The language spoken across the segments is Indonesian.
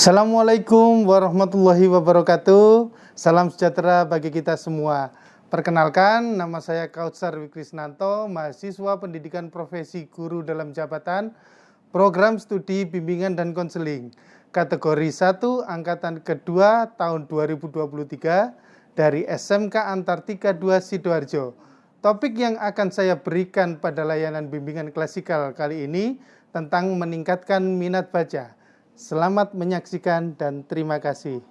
Assalamualaikum warahmatullahi wabarakatuh. Salam sejahtera bagi kita semua. Perkenalkan, nama saya Kautsar Wikrisnanto, mahasiswa pendidikan profesi guru dalam jabatan Program Studi Bimbingan dan Konseling, kategori 1 angkatan kedua tahun 2023 dari SMK Antartika 2 Sidoarjo. Topik yang akan saya berikan pada layanan bimbingan klasikal kali ini tentang meningkatkan minat baca. Selamat menyaksikan dan terima kasih.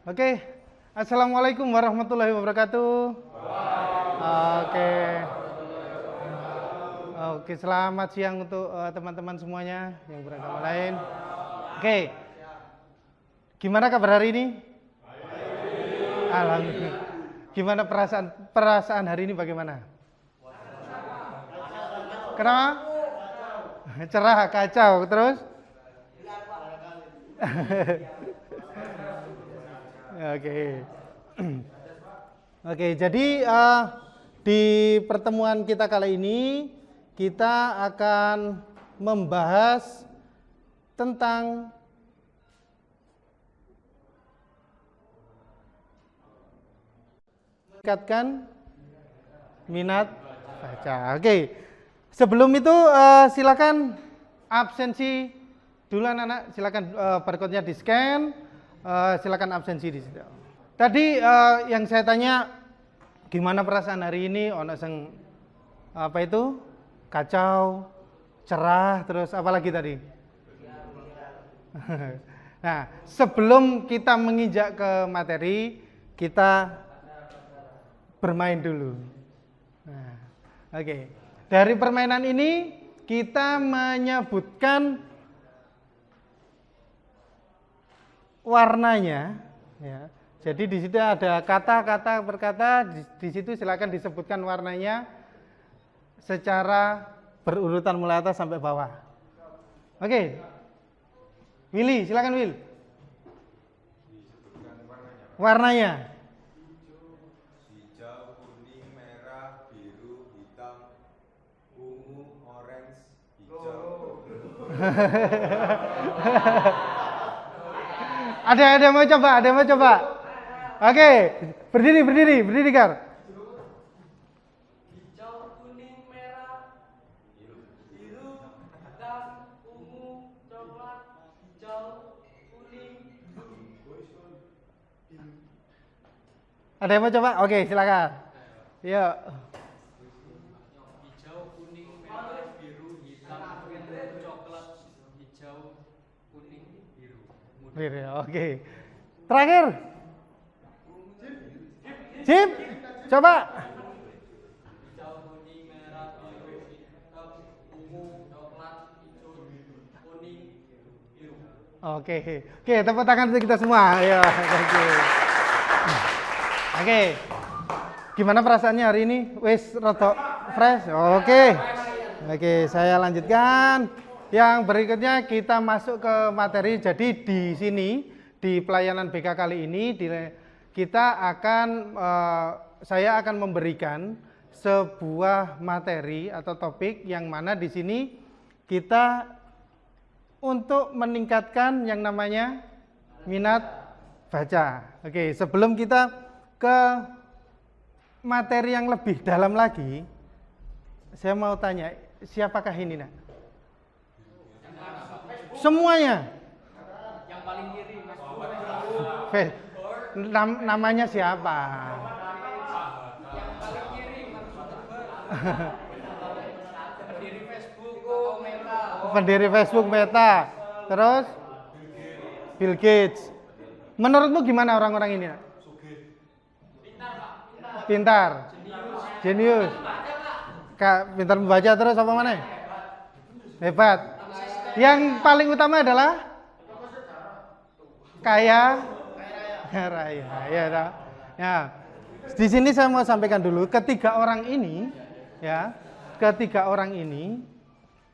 Oke, Assalamualaikum warahmatullahi wabarakatuh. Oke, selamat siang untuk teman-teman semuanya yang beragama lain. Oke, gimana kabar hari ini? Alhamdulillah. Gimana perasaan hari ini bagaimana? Kenapa? Cerah, kacau, terus? Oke, jadi di pertemuan kita kali ini kita akan membahas tentang meningkatkan minat baca. Oke. Sebelum itu silakan absensi dulu anak-anak, silakan barcode-nya di-scan, silakan absensi di situ. Tadi yang saya tanya gimana perasaan hari ini, ono sing apa itu? Kacau, cerah, terus apa lagi tadi? Nah, sebelum kita menginjak ke materi, kita bermain dulu. Nah, oke. Dari permainan ini kita menyebutkan warnanya, ya. Jadi di situ ada kata-kata per kata, di situ silakan disebutkan warnanya secara berurutan mulai atas sampai bawah. Oke. Willy, silakan Will. Warnanya. Ada mau coba. Oke, berdiri Kar. Hijau, kuning, merah, biru, hitam, ungu, coklat, hijau, kuning, biru. Ada yang mau coba? Oke, silakan. Yuk. Hijau, kuning, merah, biru, hitam, ungu, coklat, hijau, kuning, biru. Oke. Terakhir. Sip. Coba. Hijau, kuning, merah, biru, hitam, ungu, coklat, hijau, kuning, biru. Oke, tepuk tangan untuk kita semua. Ya, thank you. Oke. Gimana perasaannya hari ini? Wes rotok fresh? Oke, saya lanjutkan. Yang berikutnya kita masuk ke materi. Jadi di sini di pelayanan BK kali ini saya akan memberikan sebuah materi atau topik yang mana di sini kita untuk meningkatkan yang namanya minat baca. Oke, sebelum kita ke materi yang lebih dalam lagi, saya mau tanya, siapakah ini, Nak? Semuanya. Yang paling kiri, Namanya siapa? Yang paling kiri, Pendiri Facebook Meta. Terus? Bill Gates. Menurutmu gimana orang-orang ini, Nak? Pintar. Jenius. Pintar membaca, terus apa mana? Hebat. Yang paling utama adalah kaya raya. Ya. Di sini saya mau sampaikan dulu ketiga orang ini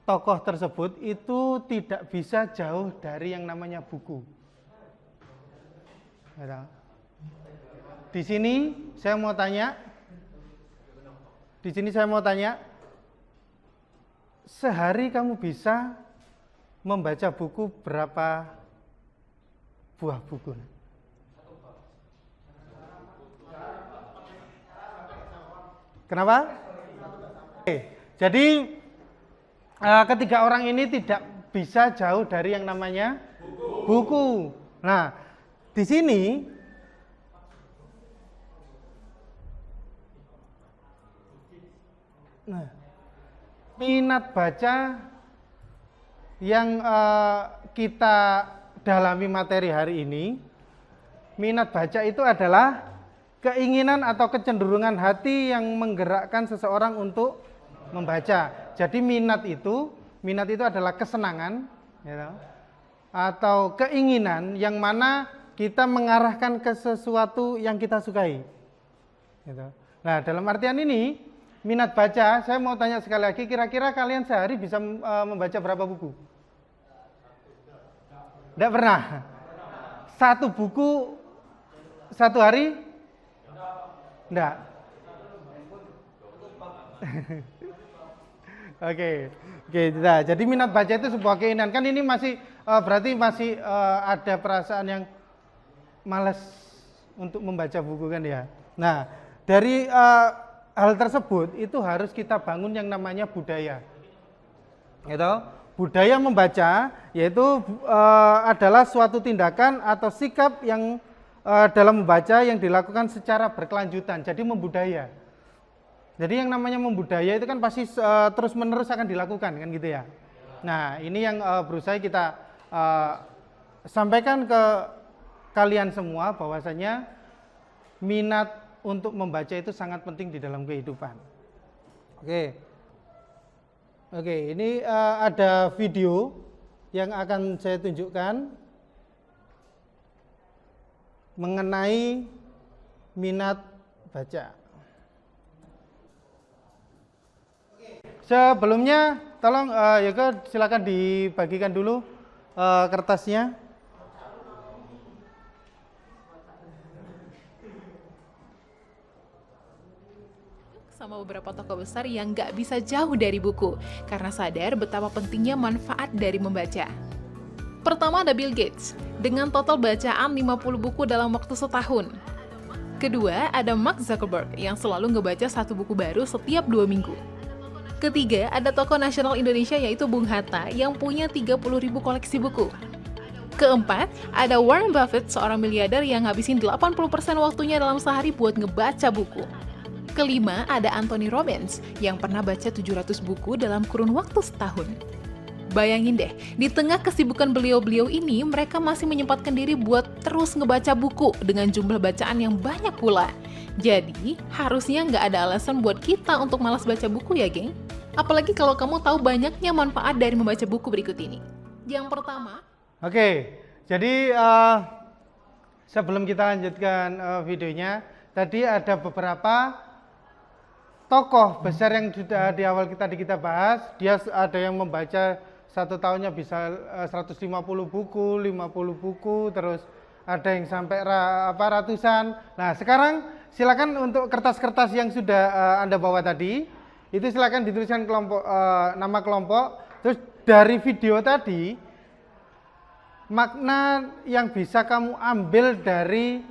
tokoh tersebut itu tidak bisa jauh dari yang namanya buku. Ya. Di sini saya mau tanya, sehari kamu bisa membaca buku berapa buah buku? Kenapa? Oke, jadi ketiga orang ini tidak bisa jauh dari yang namanya buku. Nah, di sini minat baca yang kita dalami materi hari ini, minat baca itu adalah keinginan atau kecenderungan hati yang menggerakkan seseorang untuk membaca. Jadi minat itu adalah kesenangan, ya, atau keinginan yang mana kita mengarahkan ke sesuatu yang kita sukai. Gitu. Nah, dalam artian ini, minat baca, saya mau tanya sekali lagi, kira-kira kalian sehari bisa membaca berapa buku? Tidak pernah. Satu buku satu hari? Tidak. Oke, nah, jadi minat baca itu sebuah keinginan. Kan ini masih berarti masih ada perasaan yang malas untuk membaca buku kan ya. Nah, dari hal tersebut itu harus kita bangun yang namanya budaya. Gitu? Budaya membaca yaitu adalah suatu tindakan atau sikap yang dalam membaca yang dilakukan secara berkelanjutan. Jadi membudaya. Jadi yang namanya membudaya itu kan pasti terus-menerus akan dilakukan kan gitu ya. Nah, ini yang berusaha kita sampaikan ke kalian semua bahwasanya minat untuk membaca itu sangat penting di dalam kehidupan. Oke, ini ada video yang akan saya tunjukkan mengenai minat baca. Sebelumnya, tolong Yoga silakan dibagikan dulu kertasnya. Sama beberapa tokoh besar yang nggak bisa jauh dari buku, karena sadar betapa pentingnya manfaat dari membaca. Pertama ada Bill Gates, dengan total bacaan 50 buku dalam waktu setahun. Kedua ada Mark Zuckerberg, yang selalu ngebaca satu buku baru setiap 2 minggu. Ketiga, ada tokoh nasional Indonesia yaitu Bung Hatta yang punya 30.000 koleksi buku. Keempat, ada Warren Buffett, seorang miliarder yang ngabisin 80% waktunya dalam sehari buat ngebaca buku. Kelima, ada Anthony Robbins yang pernah baca 700 buku dalam kurun waktu setahun. Bayangin deh, di tengah kesibukan beliau-beliau ini, mereka masih menyempatkan diri buat terus ngebaca buku dengan jumlah bacaan yang banyak pula. Jadi, harusnya nggak ada alasan buat kita untuk malas baca buku ya, geng. Apalagi kalau kamu tahu banyaknya manfaat dari membaca buku berikut ini. Yang pertama... Oke, jadi sebelum kita lanjutkan videonya, tadi ada beberapa tokoh besar yang sudah di awal kita bahas. Dia ada yang membaca satu tahunnya bisa 150 buku, 50 buku, terus ada yang sampai ratusan. Nah, sekarang silakan untuk kertas-kertas yang sudah Anda bawa tadi, itu silakan dituliskan nama kelompok. Terus dari video tadi, makna yang bisa kamu ambil dari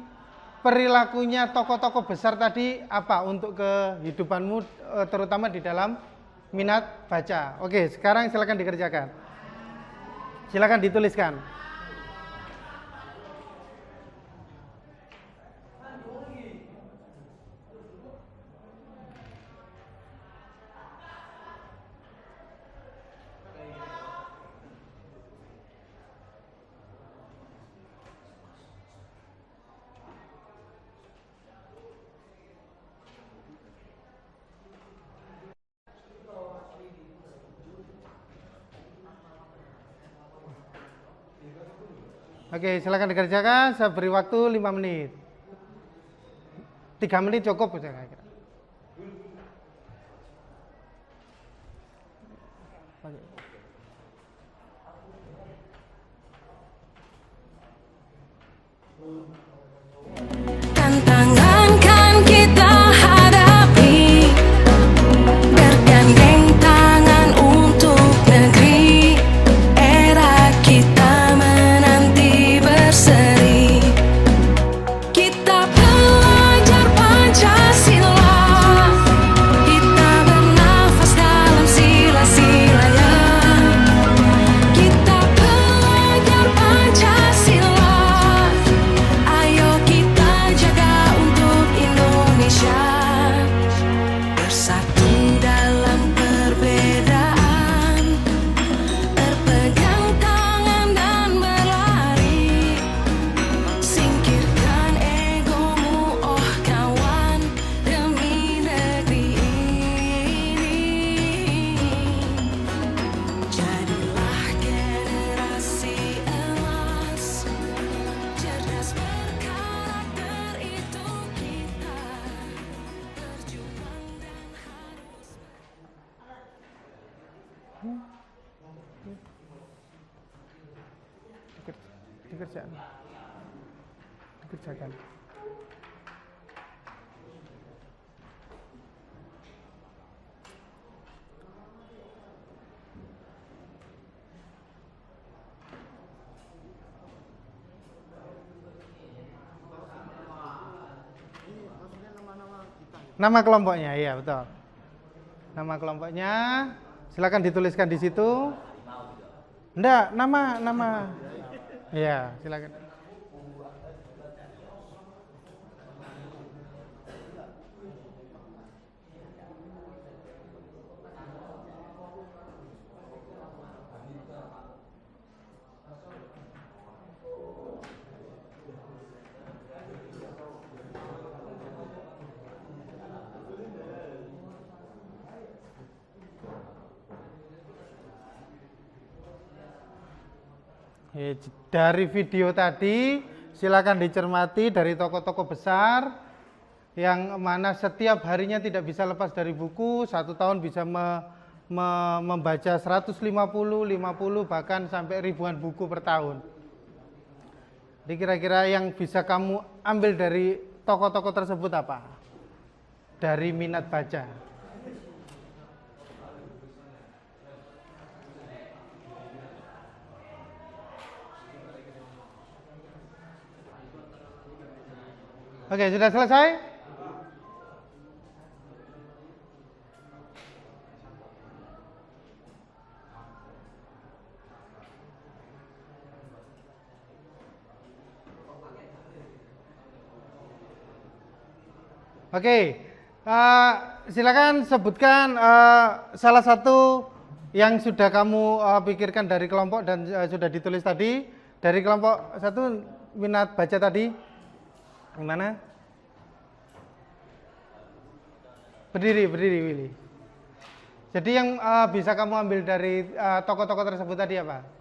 perilakunya tokoh-tokoh besar tadi apa untuk kehidupanmu, terutama di dalam minat baca. Oke, sekarang silakan dikerjakan. Silakan dituliskan. Oke, silakan dikerjakan. Saya beri waktu 5 menit. 3 menit cukup saya kira. Tantangan kan kita hadapi, bergandeng tangan untuk negeri. Era Dikerjakan. Nama kelompoknya, iya betul. Nama kelompoknya, silakan dituliskan di situ. Enggak, nama. Iya, silakan. Dari video tadi silakan dicermati dari tokoh-tokoh besar yang mana setiap harinya tidak bisa lepas dari buku, 1 tahun bisa membaca 150, 50 bahkan sampai ribuan buku per tahun. Jadi kira-kira yang bisa kamu ambil dari tokoh-tokoh tersebut apa? Dari minat baca. Oke, sudah selesai? Oke, silakan sebutkan salah satu yang sudah kamu pikirkan dari kelompok dan sudah ditulis tadi. Dari kelompok 1 minat baca tadi. Gimana? Berdiri Willy. Jadi yang bisa kamu ambil dari tokoh-tokoh tersebut tadi apa?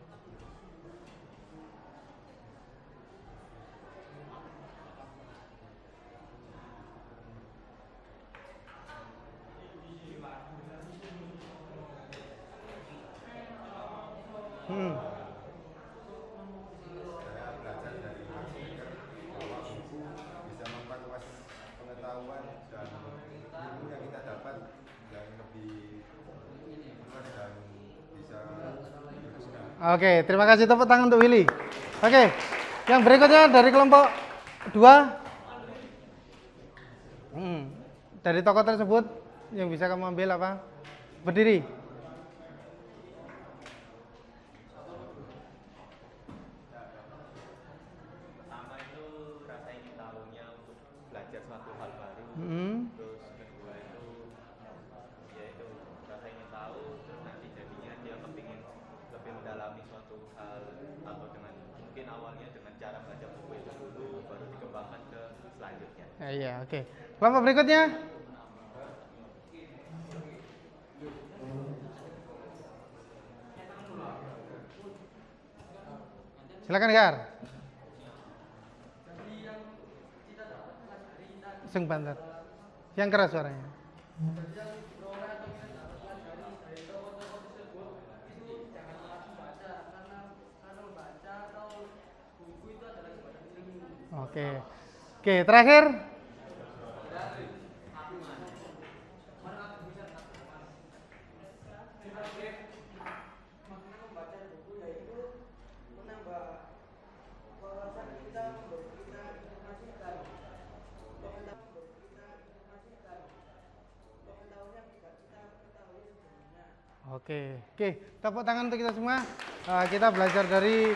Bisa memperluas pengetahuan dan ilmu yang kita dapat yang lebih luas dan bisa diteruskan. Oke, terima kasih, tepuk tangan untuk Willy. Oke, yang berikutnya dari kelompok 2. Dari tokoh tersebut yang bisa kamu ambil apa? Berdiri. Pertama itu rasa ingin tahunya untuk belajar suatu hal baru. Terus kedua itu yaitu rasa ingin tahu, terus nanti jadinya dia kepingin lebih mendalami suatu hal atau dengan mungkin awalnya dengan cara baca buku itu dulu baru dikembangkan ke selanjutnya. Iya, oke. Kelompok berikutnya. Silakan, Gar. Sing banter. Yang keras suaranya. Oke. Oke, terakhir. Oke, tepuk tangan untuk kita semua. Kita belajar dari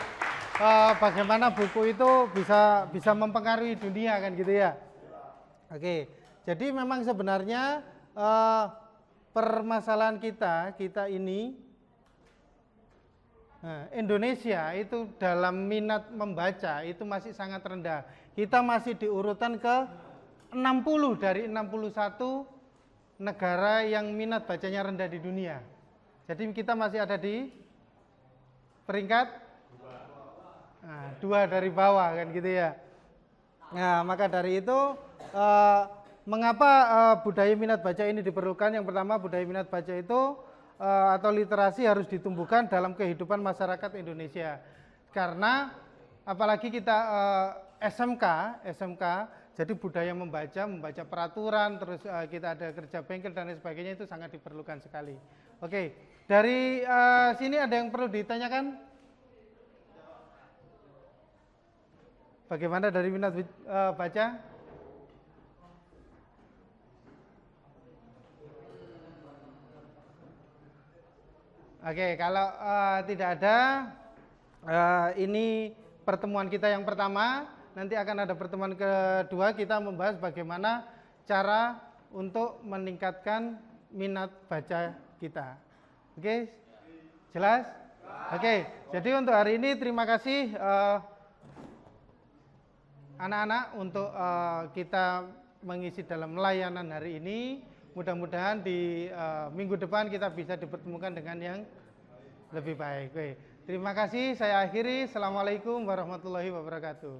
bagaimana buku itu bisa mempengaruhi dunia kan gitu ya. Oke, jadi memang sebenarnya permasalahan kita ini Indonesia itu dalam minat membaca itu masih sangat rendah. Kita masih di urutan ke 60 dari 61 negara yang minat bacanya rendah di dunia. Jadi kita masih ada di peringkat 2 dari bawah kan gitu ya. Nah, maka dari itu mengapa budaya minat baca ini diperlukan? Yang pertama, budaya minat baca itu atau literasi harus ditumbuhkan dalam kehidupan masyarakat Indonesia. Karena apalagi kita SMK, jadi budaya membaca peraturan, terus kita ada kerja bengkel dan lain sebagainya, itu sangat diperlukan sekali. Oke, dari sini ada yang perlu ditanyakan? Bagaimana dari minat baca? Oke, kalau tidak ada, ini pertemuan kita yang pertama. Nanti akan ada pertemuan kedua, kita membahas bagaimana cara untuk meningkatkan minat baca kita. Oke, jelas? Oke, jadi untuk hari ini terima kasih anak-anak untuk kita mengisi dalam layanan hari ini. Mudah-mudahan di minggu depan kita bisa dipertemukan dengan yang lebih baik. Oke, terima kasih, saya akhiri. Assalamualaikum warahmatullahi wabarakatuh.